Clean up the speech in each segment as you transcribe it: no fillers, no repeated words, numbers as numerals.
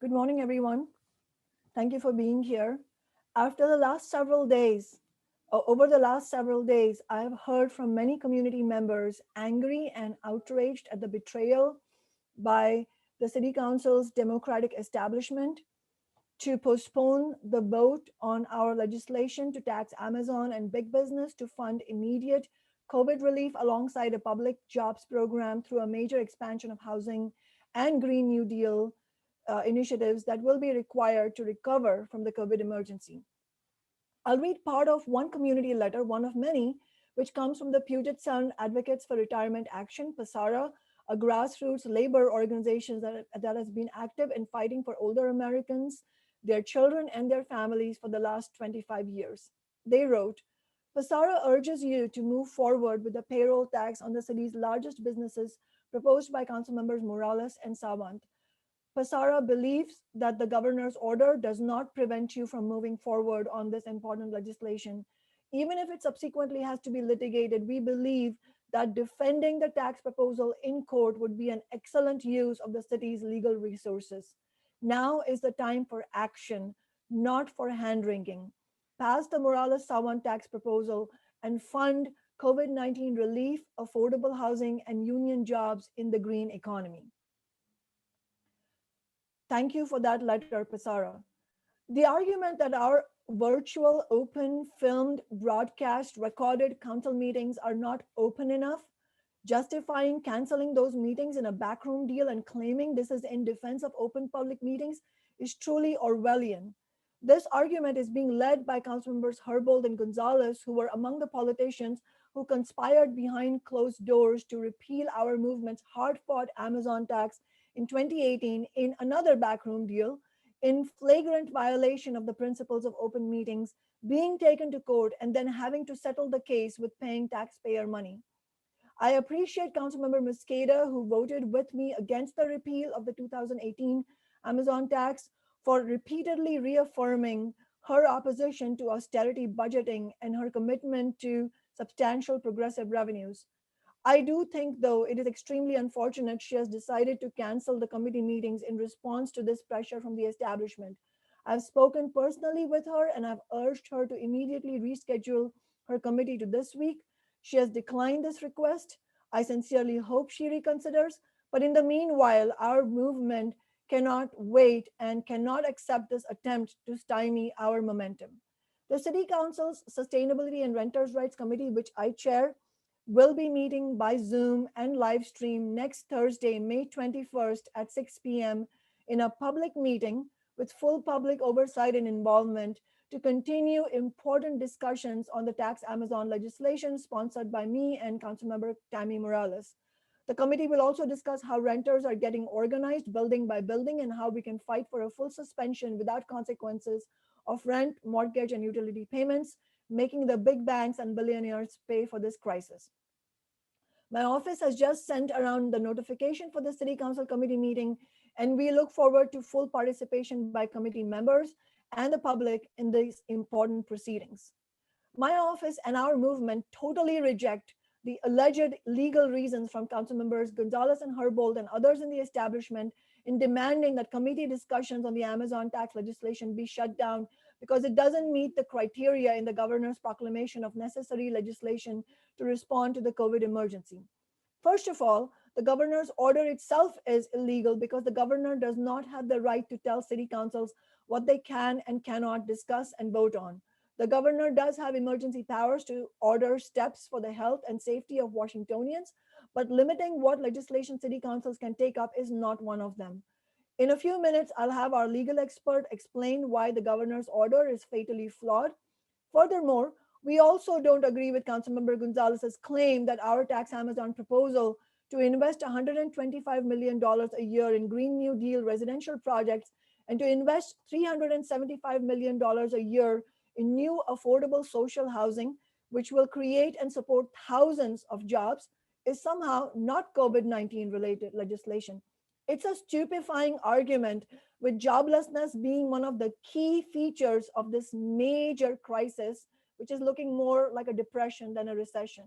Good morning, everyone. Thank you for being here. After the last several days, Over the last several days, I have heard from many community members angry and outraged at the betrayal by the City Council's Democratic establishment to postpone the vote on our legislation to tax Amazon and big business to fund immediate COVID relief alongside a public jobs program through a major expansion of housing and Green New Deal initiatives that will be required to recover from the COVID emergency. I'll read part of one community letter, one of many, which comes from the Puget Sound Advocates for Retirement Action, PASARA, a grassroots labor organization that has been active in fighting for older Americans, their children, and their families for the last 25 years. They wrote, PASARA urges you to move forward with the payroll tax on the city's largest businesses proposed by Council Members Morales and Savant. PASARA believes that the governor's order does not prevent you from moving forward on this important legislation. Even if it subsequently has to be litigated, we believe that defending the tax proposal in court would be an excellent use of the city's legal resources. Now is the time for action, not for hand wringing. Pass the Morales Sawan tax proposal and fund COVID-19 relief, affordable housing, and union jobs in the green economy. Thank you for that letter, Pasara. The argument that our virtual, open, filmed, broadcast, recorded council meetings are not open enough, justifying canceling those meetings in a backroom deal and claiming this is in defense of open public meetings is truly Orwellian. This argument is being led by council members Herbold and Gonzalez, who were among the politicians who conspired behind closed doors to repeal our movement's hard-fought Amazon tax in 2018 in another backroom deal, in flagrant violation of the principles of open meetings, being taken to court and then having to settle the case with paying taxpayer money. I appreciate Councilmember Mosqueda, who voted with me against the repeal of the 2018 Amazon tax, for repeatedly reaffirming her opposition to austerity budgeting and her commitment to substantial progressive revenues. I do think, though, it is extremely unfortunate she has decided to cancel the committee meetings in response to this pressure from the establishment. I've spoken personally with her and I've urged her to immediately reschedule her committee to this week. She has declined this request. I sincerely hope she reconsiders. But in the meanwhile, our movement cannot wait and cannot accept this attempt to stymie our momentum. The City Council's Sustainability and Renters' Rights Committee, which I chair, will be meeting by Zoom and live stream next Thursday, May 21st at 6 p.m. in a public meeting with full public oversight and involvement to continue important discussions on the tax Amazon legislation sponsored by me and Councilmember Tammy Morales. The committee will also discuss how renters are getting organized building by building and how we can fight for a full suspension without consequences of rent, mortgage, and utility payments, making the big banks and billionaires pay for this crisis. My office has just sent around the notification for the City Council committee meeting, and we look forward to full participation by committee members and the public in these important proceedings. My office and our movement totally reject the alleged legal reasons from council members Gonzalez and Herbold and others in the establishment in demanding that committee discussions on the Amazon tax legislation be shut down because it doesn't meet the criteria in the governor's proclamation of necessary legislation to respond to the COVID emergency. First of all, the governor's order itself is illegal because the governor does not have the right to tell city councils what they can and cannot discuss and vote on. The governor does have emergency powers to order steps for the health and safety of Washingtonians, but limiting what legislation city councils can take up is not one of them. In a few minutes, I'll have our legal expert explain why the governor's order is fatally flawed. Furthermore, we also don't agree with Councilmember Gonzalez's claim that our tax Amazon proposal to invest $125 million a year in Green New Deal residential projects and to invest $375 million a year in new affordable social housing, which will create and support thousands of jobs, is somehow not COVID-19 related legislation. It's a stupefying argument, with joblessness being one of the key features of this major crisis, which is looking more like a depression than a recession.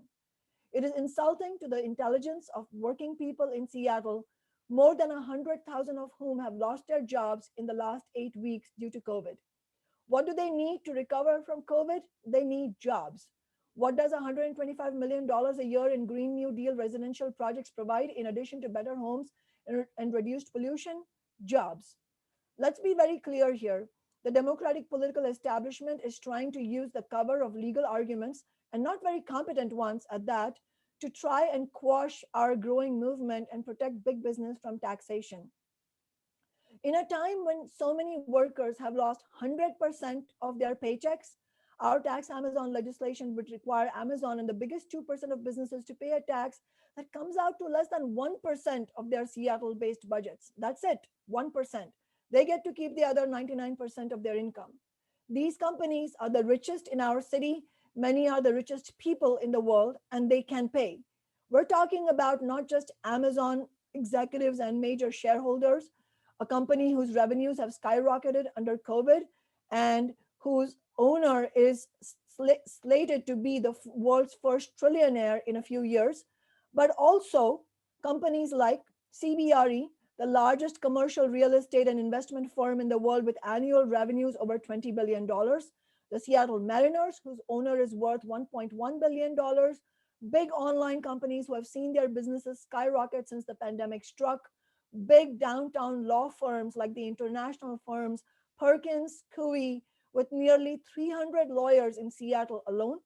It is insulting to the intelligence of working people in Seattle more than 100,000 of whom have lost their jobs in the last 8 weeks due to COVID. What do they need to recover from COVID? They need jobs. What does $125 million a year in Green New Deal residential projects provide in addition to better homes and reduced pollution? Jobs. Let's be very clear here. The Democratic political establishment is trying to use the cover of legal arguments, and not very competent ones at that, to try and quash our growing movement and protect big business from taxation. In a time when so many workers have lost 100% of their paychecks, our tax Amazon legislation would require Amazon and the biggest 2% of businesses to pay a tax that comes out to less than 1% of their Seattle based budgets. That's it, 1%. They get to keep the other 99% of their income. These companies are the richest in our city. Many are the richest people in the world, and they can pay. We're talking about not just Amazon executives and major shareholders, a company whose revenues have skyrocketed under COVID and whose owner is slated to be the world's first trillionaire in a few years, but also companies like CBRE, the largest commercial real estate and investment firm in the world with annual revenues over $20 billion, the Seattle Mariners, whose owner is worth $1.1 billion, big online companies who have seen their businesses skyrocket since the pandemic struck, big downtown law firms like the international firms Perkins Coie, with nearly 300 lawyers in Seattle alone,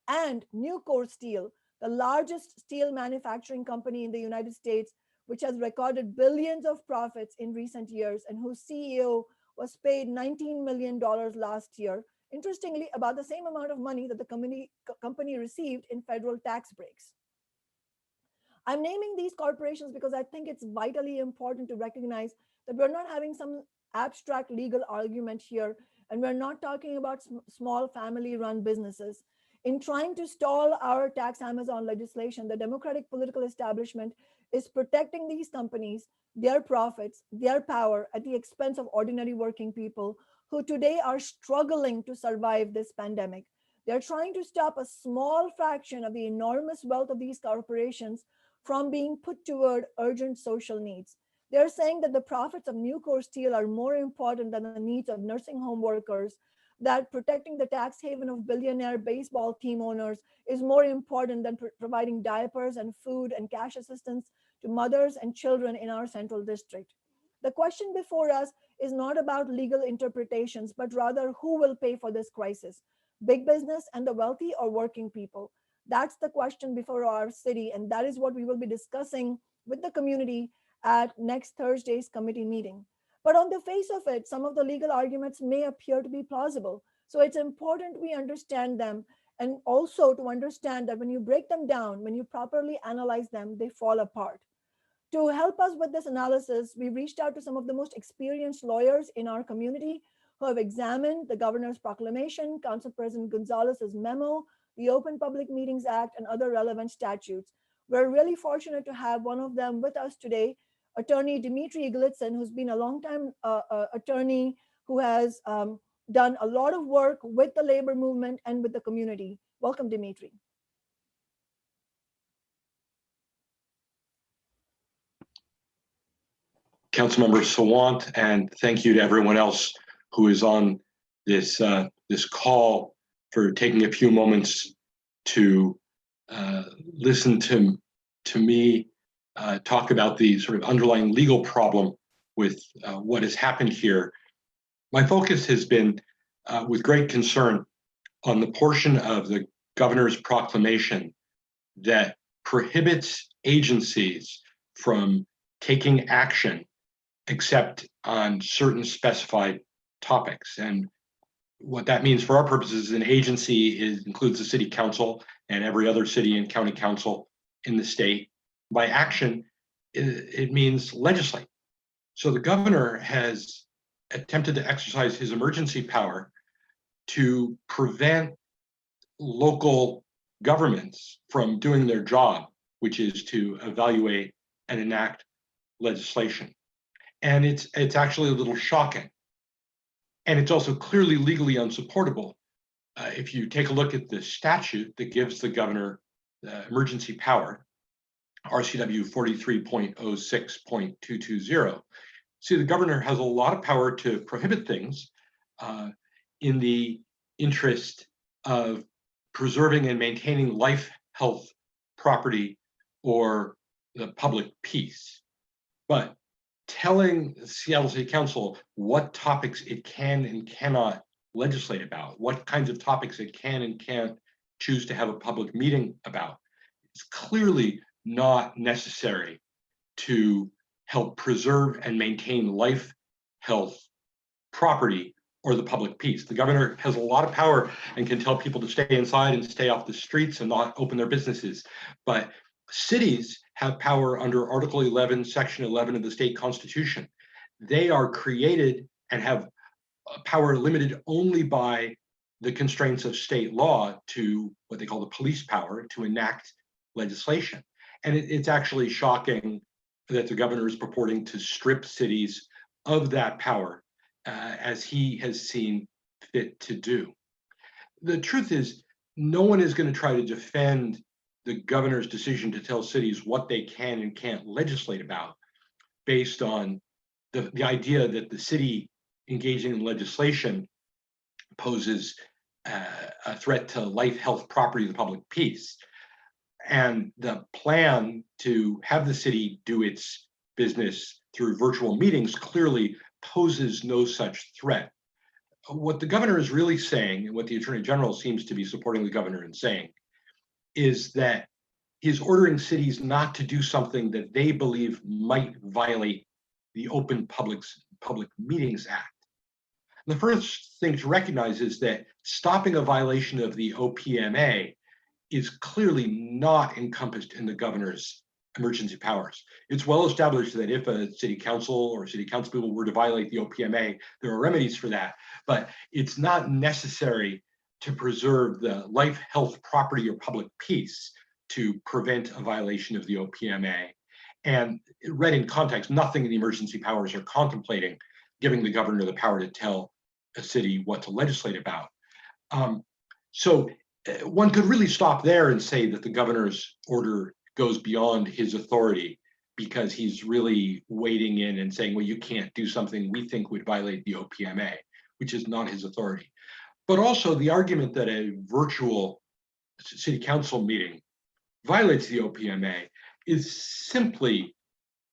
and Nucor Steel, the largest steel manufacturing company in the United States, which has recorded billions of profits in recent years and whose CEO was paid $19 million last year. Interestingly, about the same amount of money that the company received in federal tax breaks. I'm naming these corporations because I think it's vitally important to recognize that we're not having some abstract legal argument here, and we're not talking about small family-run businesses. In trying to stall our tax Amazon legislation, the Democratic political establishment is protecting these companies, their profits, their power at the expense of ordinary working people who today are struggling to survive this pandemic. They're trying to stop a small fraction of the enormous wealth of these corporations from being put toward urgent social needs. They're saying that the profits of Nucor Steel are more important than the needs of nursing home workers, that protecting the tax haven of billionaire baseball team owners is more important than providing diapers and food and cash assistance to mothers and children in our central district. The question before us is not about legal interpretations, but rather who will pay for this crisis, big business and the wealthy or working people? That's the question before our city, and that is what we will be discussing with the community at next Thursday's committee meeting. But on the face of it, some of the legal arguments may appear to be plausible. So it's important we understand them, and also to understand that when you break them down, when you properly analyze them, they fall apart. To help us with this analysis, we reached out to some of the most experienced lawyers in our community who have examined the governor's proclamation, Council President Gonzalez's memo, the Open Public Meetings Act, and other relevant statutes. We're really fortunate to have one of them with us today, Attorney Dimitri Iglitzin, who's been a longtime attorney who has done a lot of work with the labor movement and with the community. Welcome, Dimitri. Councilmember Sawant, and thank you to everyone else who is on this this call for taking a few moments to listen to me talk about the sort of underlying legal problem with what has happened here. My focus has been with great concern on the portion of the governor's proclamation that prohibits agencies from taking action except on certain specified topics. And what that means for our purposes, an agency includes the city council and every other city and county council in the state. By action, it means legislate. So the governor has attempted to exercise his emergency power to prevent local governments from doing their job, which is to evaluate and enact legislation. And it's actually a little shocking. And it's also clearly legally unsupportable. If you take a look at the statute that gives the governor emergency power, RCW 43.06.220. See, the governor has a lot of power to prohibit things in the interest of preserving and maintaining life, health, property, or the public peace. But telling the Seattle City Council what topics it can and cannot legislate about, what kinds of topics it can and can't choose to have a public meeting about, is clearly not necessary to help preserve and maintain life, health, property, or the public peace. The governor has a lot of power and can tell people to stay inside and stay off the streets and not open their businesses. But cities have power under Article 11, Section 11 of the state constitution. They are created and have power limited only by the constraints of state law to what they call the police power to enact legislation. And it's actually shocking that the governor is purporting to strip cities of that power as he has seen fit to do. The truth is, no one is going to try to defend the governor's decision to tell cities what they can and can't legislate about based on the idea that the city engaging in legislation poses a threat to life, health, property, and the public peace. And the plan to have the city do its business through virtual meetings clearly poses no such threat. What the governor is really saying, and what the attorney general seems to be supporting the governor in saying, is that he's ordering cities not to do something that they believe might violate the Open Public Meetings Act. The first thing to recognize is that stopping a violation of the OPMA is clearly not encompassed in the governor's emergency powers. It's well established that if a city council or city council people were to violate the OPMA, there are remedies for that, but it's not necessary to preserve the life, health, property, or public peace to prevent a violation of the OPMA. And read in context, nothing in the emergency powers are contemplating giving the governor the power to tell a city what to legislate about. So one could really stop there and say that the governor's order goes beyond his authority because he's really wading in and saying, well, you can't do something we think would violate the OPMA, which is not his authority. But also the argument that a virtual city council meeting violates the OPMA is simply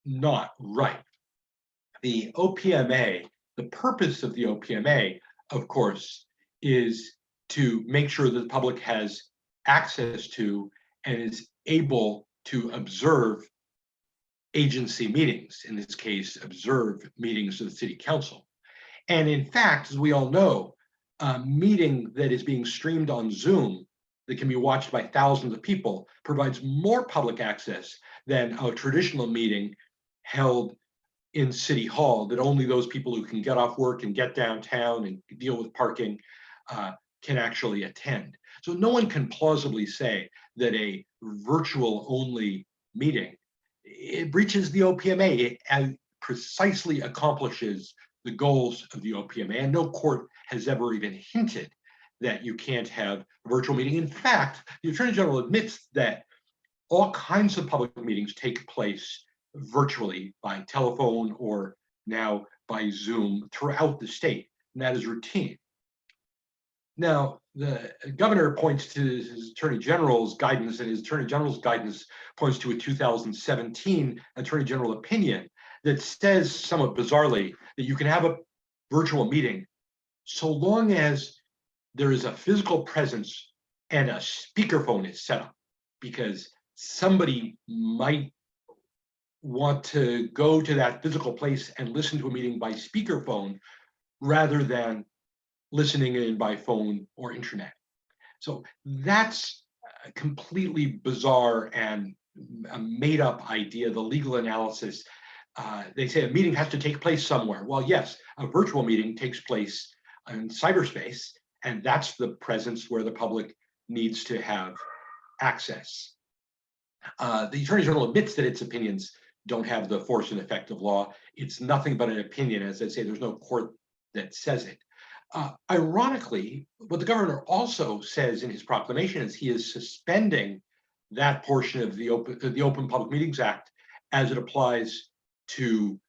not right. The OPMA, the purpose of the OPMA, of course, is to make sure that the public has access to and is able to observe agency meetings, in this case, observe meetings of the city council. And in fact, as we all know, a meeting that is being streamed on Zoom that can be watched by thousands of people provides more public access than a traditional meeting held in City Hall that only those people who can get off work and get downtown and deal with parking can actually attend. So no one can plausibly say that a virtual only meeting, it breaches the OPMA. It precisely accomplishes the goals of the OPMA, and no court has ever even hinted that you can't have a virtual meeting. In fact, the Attorney General admits that all kinds of public meetings take place virtually by telephone or now by Zoom throughout the state, and that is routine. Now, the governor points to his attorney general's guidance, and his attorney general's guidance points to a 2017 attorney general opinion that says somewhat bizarrely that you can have a virtual meeting so long as there is a physical presence and a speakerphone is set up, because somebody might want to go to that physical place and listen to a meeting by speakerphone rather than listening in by phone or internet. So that's a completely bizarre and a made up idea, the legal analysis. They say a meeting has to take place somewhere. Well, yes, a virtual meeting takes place in cyberspace, and that's the presence where the public needs to have access. The Attorney General admits that its opinions don't have the force and effect of law. It's nothing but an opinion. As I say, there's no court that says it. Ironically, what the governor also says in his proclamation is he is suspending that portion of the Open Public Meetings Act as it applies to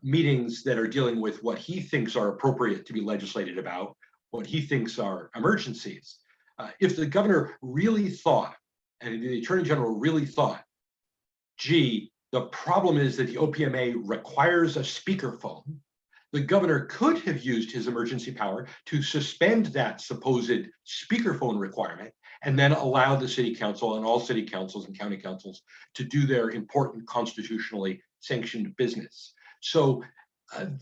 meetings that are dealing with what he thinks are appropriate to be legislated about, what he thinks are emergencies. If the governor really thought, and the attorney general really thought, gee, the problem is that the OPMA requires a speakerphone, the governor could have used his emergency power to suspend that supposed speakerphone requirement and then allow the city council and all city councils and county councils to do their important constitutionally sanctioned business. So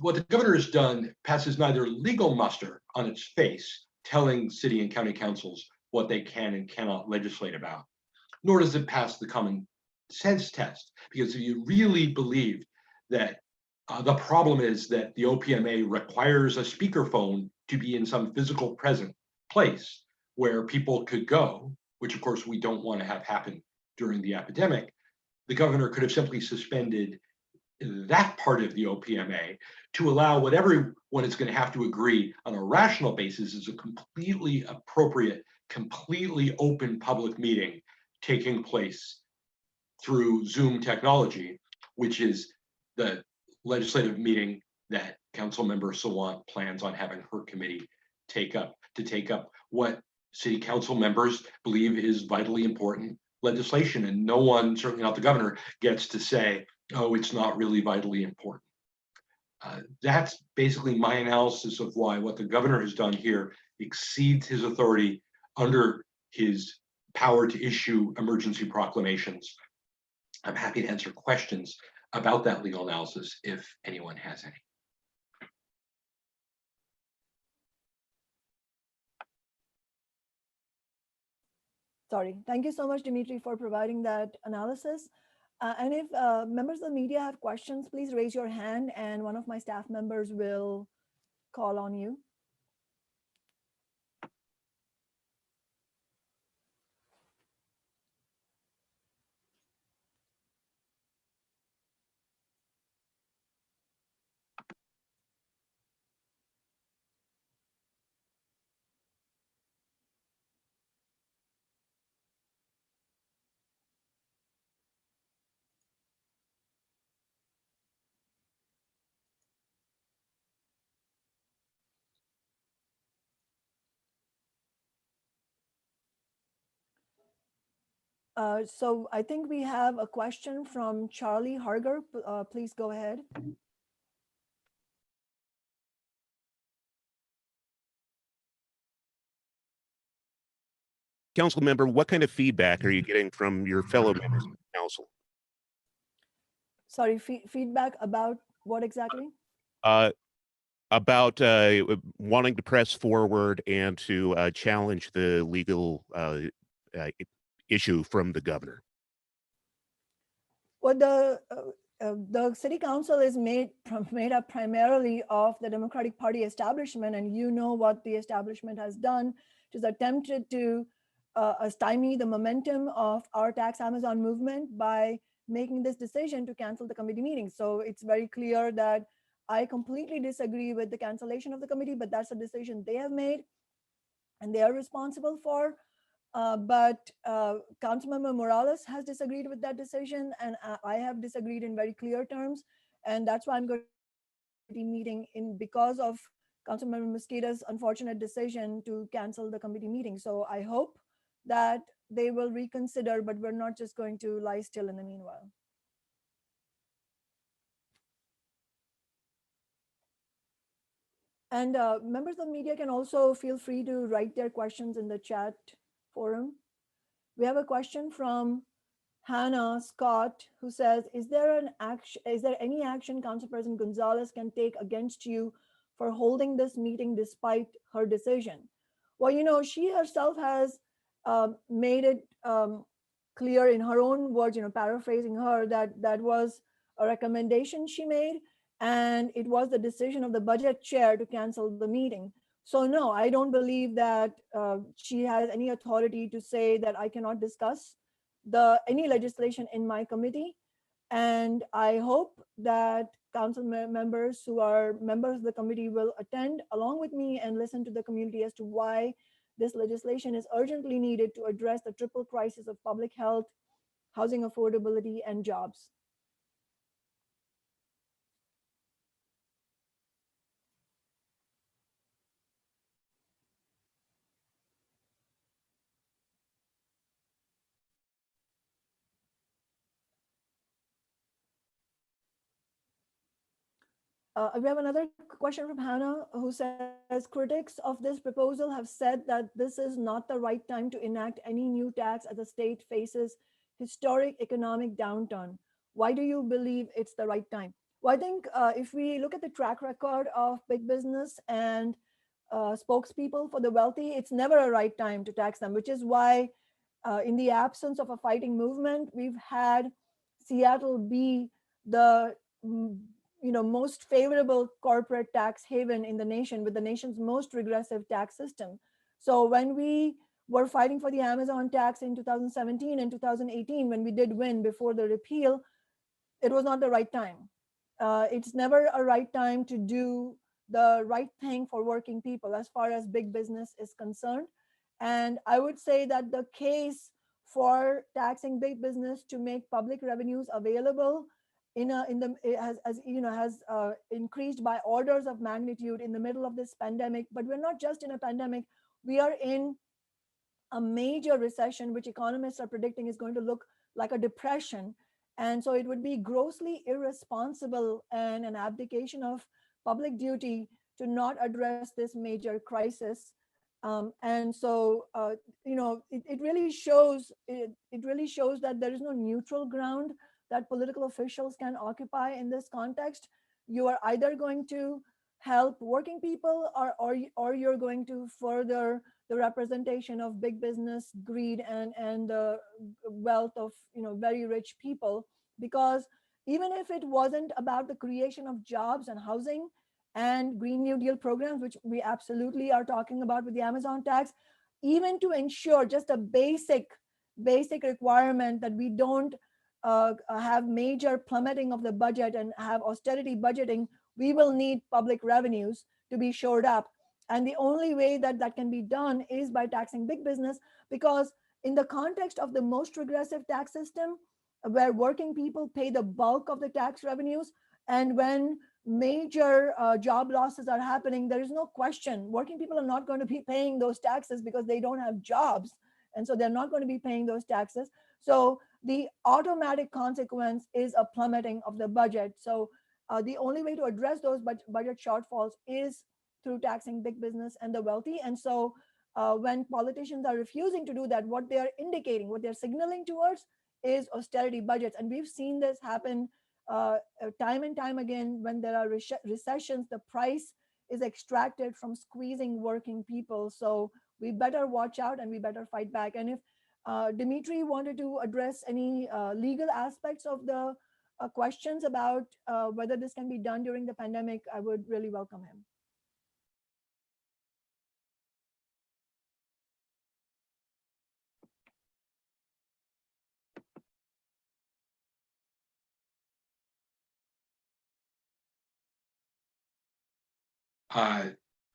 what the governor has done passes neither legal muster on its face, telling city and county councils what they can and cannot legislate about, nor does it pass the common sense test. Because if you really believe that the problem is that the OPMA requires a speakerphone to be in some physical present place where people could go, which of course we don't want to have happen during the epidemic, the governor could have simply suspended that part of the OPMA to allow what everyone is going to have to agree on a rational basis is a completely appropriate, completely open public meeting taking place through Zoom technology, which is the legislative meeting that Councilmember Sawant plans on having her committee take up what city council members believe is vitally important legislation. And no one, certainly not the governor, gets to say, oh, it's not really vitally important. That's basically my analysis of why what the governor has done here exceeds his authority under his power to issue emergency proclamations. I'm happy to answer questions about that legal analysis if anyone has any. Sorry. Thank you so much, Dimitri, for providing that analysis. And if members of the media have questions, please raise your hand and one of my staff members will call on you. So I think we have a question from Charlie Harger. Please go ahead. Council member, what kind of feedback are you getting from your fellow members of the council? Sorry, feedback about what exactly? About wanting to press forward and to challenge the legal issue from the governor. Well, the city council is made up primarily of the Democratic Party establishment, and you know what the establishment has done. It has attempted to stymie the momentum of our Tax Amazon movement by making this decision to cancel the committee meeting. So it's very clear that I completely disagree with the cancellation of the committee, but that's a decision they have made and they are responsible for. But Councilmember Morales has disagreed with that decision, and I have disagreed in very clear terms. And that's why I'm going to be meeting because of Councilmember Mosqueda's unfortunate decision to cancel the committee meeting. So I hope that they will reconsider, but we're not just going to lie still in the meanwhile. And members of the media can also feel free to write their questions in the chat forum. We have a question from Hannah Scott, who says, is there any action Council President Gonzalez can take against you for holding this meeting despite her decision? Well, you know, she herself has made it clear in her own words, you know, paraphrasing her, that that was a recommendation she made, and it was the decision of the budget chair to cancel the meeting. So no, I don't believe that she has any authority to say that I cannot discuss any legislation in my committee. And I hope that council members who are members of the committee will attend along with me and listen to the community as to why This legislation is urgently needed to address the triple crisis of public health, housing affordability, and jobs. We have another question from Hannah who says critics of this proposal have said that this is not the right time to enact any new tax as the state faces historic economic downturn. Why do you believe it's the right time? Well, I think if we look at the track record of big business and spokespeople for the wealthy, it's never a right time to tax them, which is why in the absence of a fighting movement, we've had Seattle be the most favorable corporate tax haven in the nation with the nation's most regressive tax system. So when we were fighting for the Amazon tax in 2017 and 2018, when we did win before the repeal, it was not the right time. It's never a right time to do the right thing for working people as far as big business is concerned. And I would say that the case for taxing big business to make public revenues available it has increased by orders of magnitude in the middle of this pandemic. But we're not just in a pandemic; we are in a major recession, which economists are predicting is going to look like a depression. And so it would be grossly irresponsible and an abdication of public duty to not address this major crisis. And so, it really shows it really shows that there is no neutral ground that political officials can occupy in this context. You are either going to help working people, or you're going to further the representation of big business greed and the wealth of very rich people. Because even if it wasn't about the creation of jobs and housing and Green New Deal programs, which we absolutely are talking about with the Amazon tax, even to ensure just a basic requirement that we don't have major plummeting of the budget and have austerity budgeting, we will need public revenues to be shored up. And the only way that that can be done is by taxing big business, because in the context of the most regressive tax system, where working people pay the bulk of the tax revenues, and when major job losses are happening, there is no question working people are not going to be paying those taxes because they don't have jobs. And so they're not going to be paying those taxes. So the automatic consequence is a plummeting of the budget. So the only way to address those budget shortfalls is through taxing big business and the wealthy. And so when politicians are refusing to do that, what they are indicating, what they're signaling towards is austerity budgets. And we've seen this happen time and time again. When there are recessions, the price is extracted from squeezing working people. So we better watch out and we better fight back. And if Dimitri wanted to address any legal aspects of the questions about whether this can be done during the pandemic, I would really welcome him.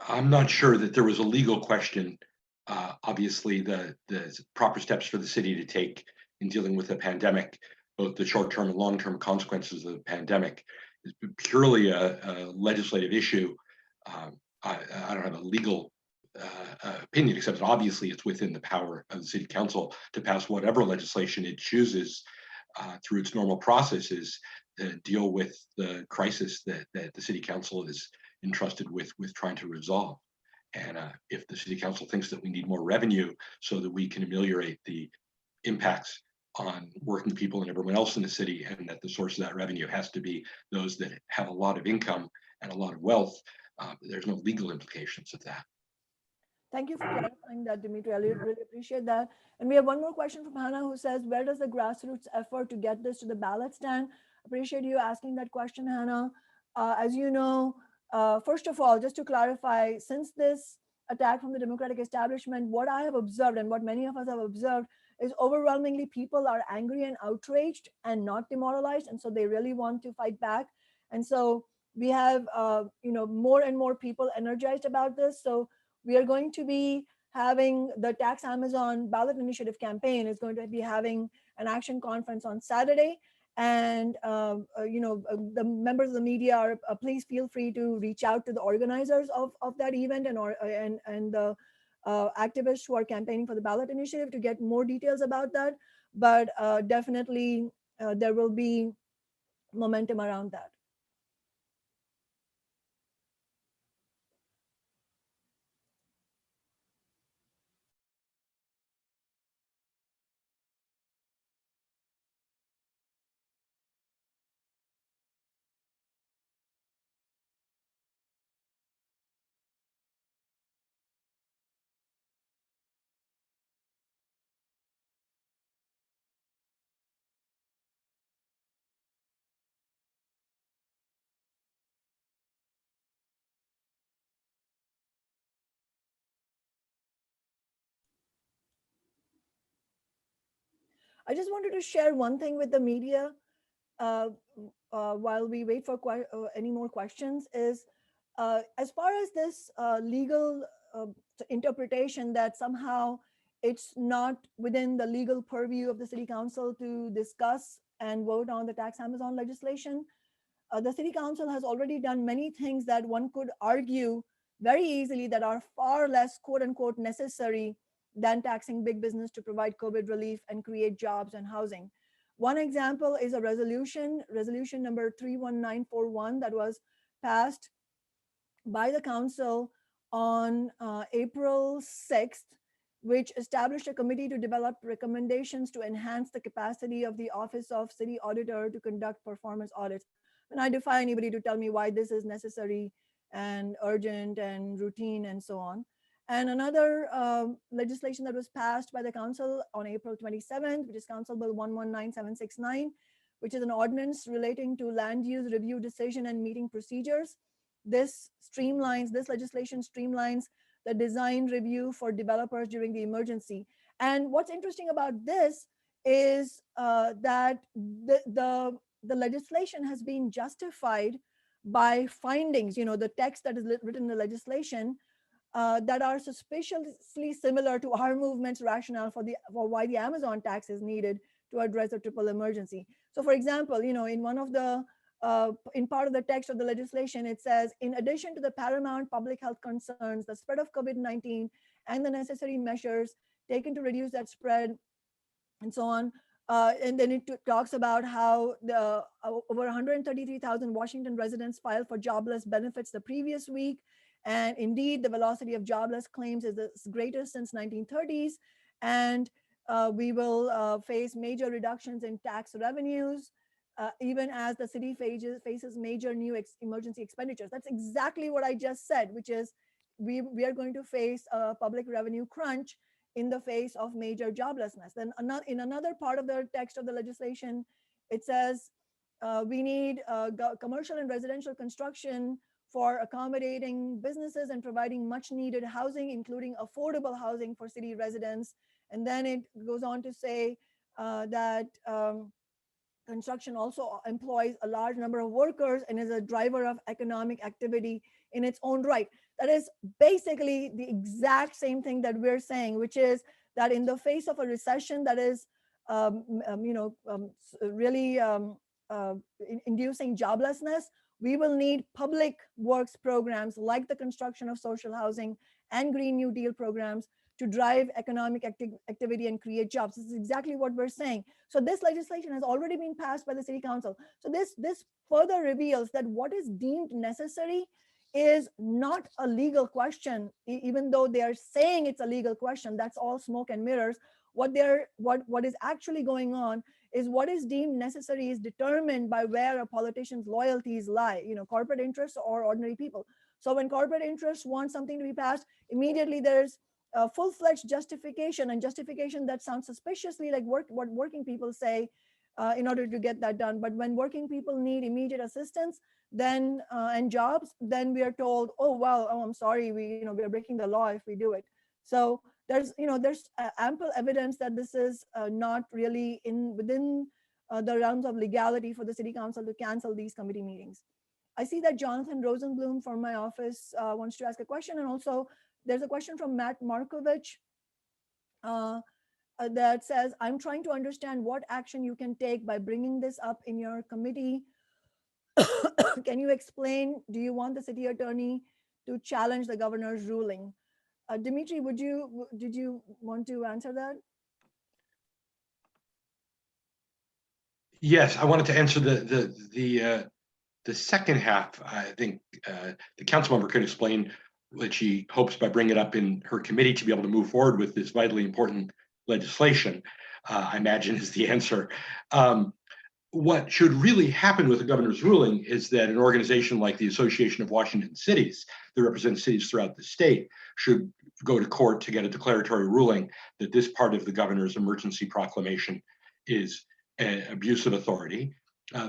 I'm not sure that there was a legal question. Obviously, the proper steps for the city to take in dealing with the pandemic, both the short-term and long-term consequences of the pandemic, is purely a legislative issue. I don't have a legal opinion, except that obviously it's within the power of the city council to pass whatever legislation it chooses through its normal processes to deal with the crisis that the city council is entrusted with trying to resolve. And if the city council thinks that we need more revenue so that we can ameliorate the impacts on working people and everyone else in the city, and that the source of that revenue has to be those that have a lot of income and a lot of wealth, there's no legal implications of that. Thank you for clarifying that, Dimitri. I really appreciate that. And we have one more question from Hannah, who says, where does the grassroots effort to get this to the ballot stand? Appreciate you asking that question, Hannah. As you know, first of all, just to clarify, since this attack from the Democratic establishment, what I have observed and what many of us have observed is overwhelmingly people are angry and outraged and not demoralized. And so they really want to fight back. And so we have more and more people energized about this. So we are going to be having the Tax Amazon ballot initiative campaign is going to be having an action conference on Saturday. And the members of the media are please feel free to reach out to the organizers of that event and the activists who are campaigning for the ballot initiative to get more details about that. But definitely there will be momentum around that. I just wanted to share one thing with the media uh, while we wait for any more questions is as far as this legal uh, interpretation that somehow it's not within the legal purview of the city council to discuss and vote on the tax Amazon legislation. The city council has already done many things that one could argue very easily that are far less quote unquote necessary than taxing big business to provide COVID relief and create jobs and housing. One example is a resolution number 31941 that was passed by the council on April 6th, which established a committee to develop recommendations to enhance the capacity of the Office of City Auditor to conduct performance audits. And I defy anybody to tell me why this is necessary and urgent and routine and so on. And another legislation that was passed by the council on April 27th, which is Council Bill 119769, which is an ordinance relating to land use review decision and meeting procedures. This legislation streamlines the design review for developers during the emergency. And what's interesting about this is that the legislation has been justified by findings, the text that is written in the legislation that are suspiciously similar to our movement's rationale for why the Amazon tax is needed to address the triple emergency. So for example, in one of the in part of the text of the legislation, it says, in addition to the paramount public health concerns, the spread of COVID-19 and the necessary measures taken to reduce that spread and so on. And then it talks about how the over 133,000 Washington residents filed for jobless benefits the previous week. And indeed, the velocity of jobless claims is the greatest since 1930s. And we will face major reductions in tax revenues, even as the city faces major new emergency expenditures. That's exactly what I just said, which is we are going to face a public revenue crunch in the face of major joblessness. Then in another part of the text of the legislation, it says we need commercial and residential construction for accommodating businesses and providing much needed housing, including affordable housing for city residents. And then it goes on to say that construction also employs a large number of workers and is a driver of economic activity in its own right. That is basically the exact same thing that we're saying, which is that in the face of a recession that is really inducing joblessness, we will need public works programs like the construction of social housing and Green New Deal programs to drive economic activity and create jobs. This is exactly what we're saying. So this legislation has already been passed by the city council. So this further reveals that what is deemed necessary is not a legal question, even though they are saying it's a legal question. That's all smoke and mirrors. What is actually going on is what is deemed necessary is determined by where a politician's loyalties lie, corporate interests or ordinary people. So when corporate interests want something to be passed, immediately there's a full-fledged justification, and justification that sounds suspiciously like what working people say in order to get that done. But when working people need immediate assistance, then and jobs, then we are told, oh well, oh I'm sorry, we're breaking the law if we do it. So there's ample evidence that this is not really within the realms of legality for the city council to cancel these committee meetings. I see that Jonathan Rosenblum from my office wants to ask a question, and also There's a question from Matt Markovich that says, I'm trying to understand what action you can take by bringing this up in your committee. Can you explain, do you want the city attorney to challenge the governor's ruling? Dimitri, did you want to answer that? Yes, I wanted to answer the second half. I think the council member could explain what she hopes by bringing it up in her committee to be able to move forward with this vitally important legislation, I imagine is the answer. What should really happen with the governor's ruling is that an organization like the Association of Washington Cities that represents cities throughout the state should go to court to get a declaratory ruling that this part of the governor's emergency proclamation is an abuse of authority.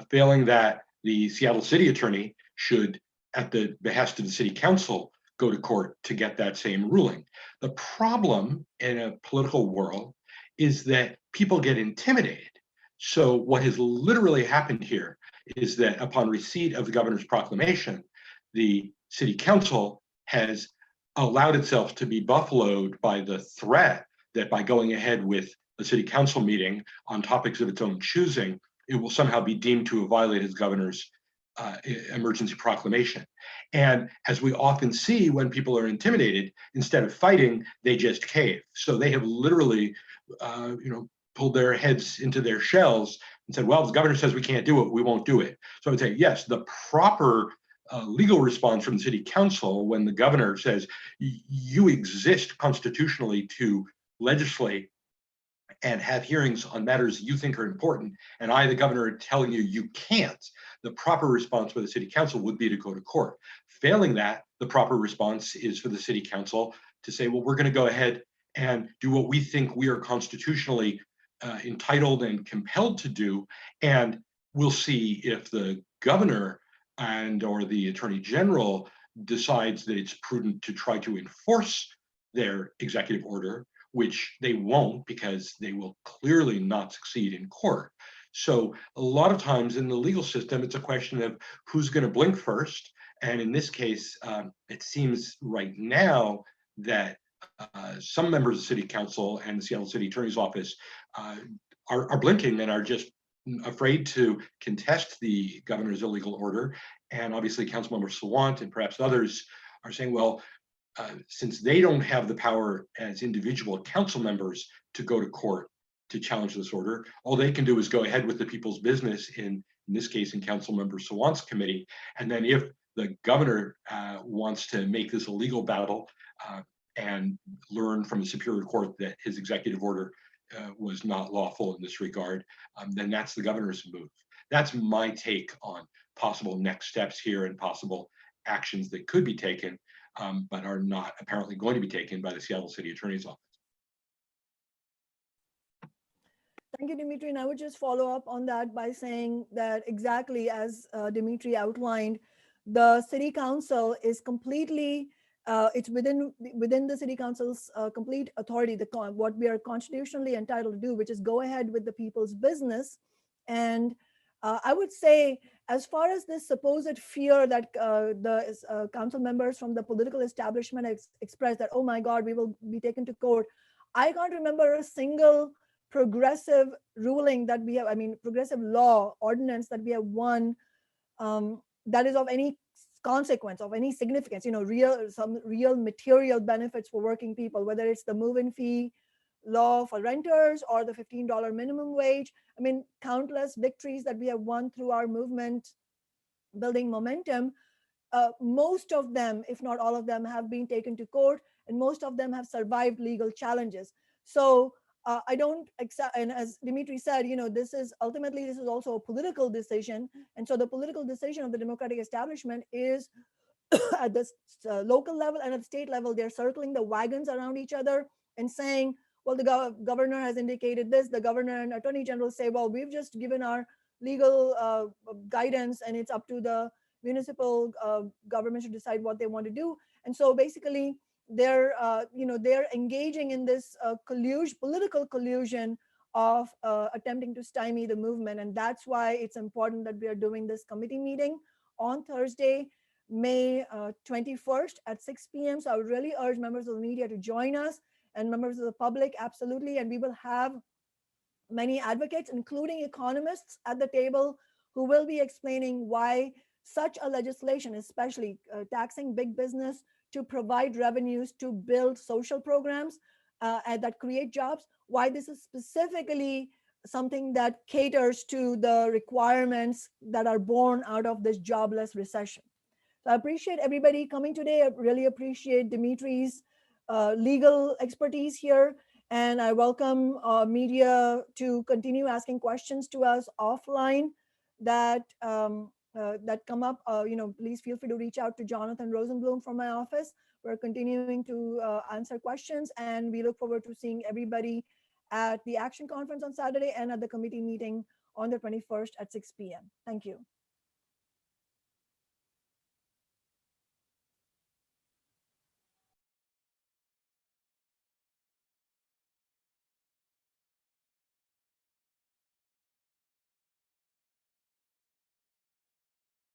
Failing that, the Seattle city attorney should, at the behest of the city council, go to court to get that same ruling. The problem in a political world is that people get intimidated. So what has literally happened here is that upon receipt of the governor's proclamation, the city council has allowed itself to be buffaloed by the threat that by going ahead with a city council meeting on topics of its own choosing, it will somehow be deemed to have violated the governor's emergency proclamation. And as we often see when people are intimidated, instead of fighting, they just cave. So they have literally, pulled their heads into their shells and said, well, the governor says we can't do it, we won't do it. So I would say, yes, the proper legal response from the city council when the governor says, you exist constitutionally to legislate and have hearings on matters you think are important, and I, the governor, are telling you you can't, the proper response by the city council would be to go to court. Failing that, the proper response is for the city council to say, well, we're going to go ahead and do what we think we are constitutionally entitled and compelled to do, and we'll see if the governor and or the attorney general decides that it's prudent to try to enforce their executive order, which they won't because they will clearly not succeed in court. So a lot of times in the legal system, it's a question of who's going to blink first. And in this case, it seems right now that some members of the city council and the Seattle City Attorney's Office are blinking and are just afraid to contest the governor's illegal order. And obviously Councilmember Sawant and perhaps others are saying, well, since they don't have the power as individual council members to go to court to challenge this order, all they can do is go ahead with the people's business, in this case, in Councilmember Sawant's committee. And then if the governor wants to make this a legal battle and learn from the Superior Court that his executive order was not lawful in this regard, then that's the governor's move. That's my take on possible next steps here and possible actions that could be taken, but are not apparently going to be taken by the Seattle City Attorney's Office. Thank you, Dimitri. And I would just follow up on that by saying that exactly as Dimitri outlined, the city council is completely, it's within the city council's complete authority, what we are constitutionally entitled to do, which is go ahead with the people's business. And I would say, as far as this supposed fear that the council members from the political establishment expressed that, oh my God, we will be taken to court. I can't remember a single progressive ruling that we have, I mean, progressive law ordinance that we have won that is of any consequence, of any significance, some real material benefits for working people, whether it's the move-in fee law for renters or the $15 minimum wage. I mean, countless victories that we have won through our movement building momentum. Most of them, if not all of them, have been taken to court, and most of them have survived legal challenges. So I don't accept, and as Dimitri said, this is also a political decision. And so the political decision of the Democratic establishment is at the local level and at the state level, they're circling the wagons around each other and saying, well, the governor has indicated this, the governor and attorney general say, well, we've just given our legal guidance and it's up to the municipal government to decide what they want to do. And so basically they're engaging in this political collusion of attempting to stymie the movement. And that's why it's important that we are doing this committee meeting on Thursday. May 21st at 6 p.m. So I would really urge members of the media to join us, and members of the public, absolutely. And we will have many advocates, including economists at the table, who will be explaining why such a legislation, especially taxing big business to provide revenues to build social programs and that create jobs, why this is specifically something that caters to the requirements that are born out of this jobless recession. So I appreciate everybody coming today. I really appreciate Dimitri's legal expertise here. And I welcome media to continue asking questions to us offline that that come up. Please feel free to reach out to Jonathan Rosenblum from my office. We're continuing to answer questions, and we look forward to seeing everybody at the Action Conference on Saturday and at the committee meeting on the 21st at 6 p.m. Thank you.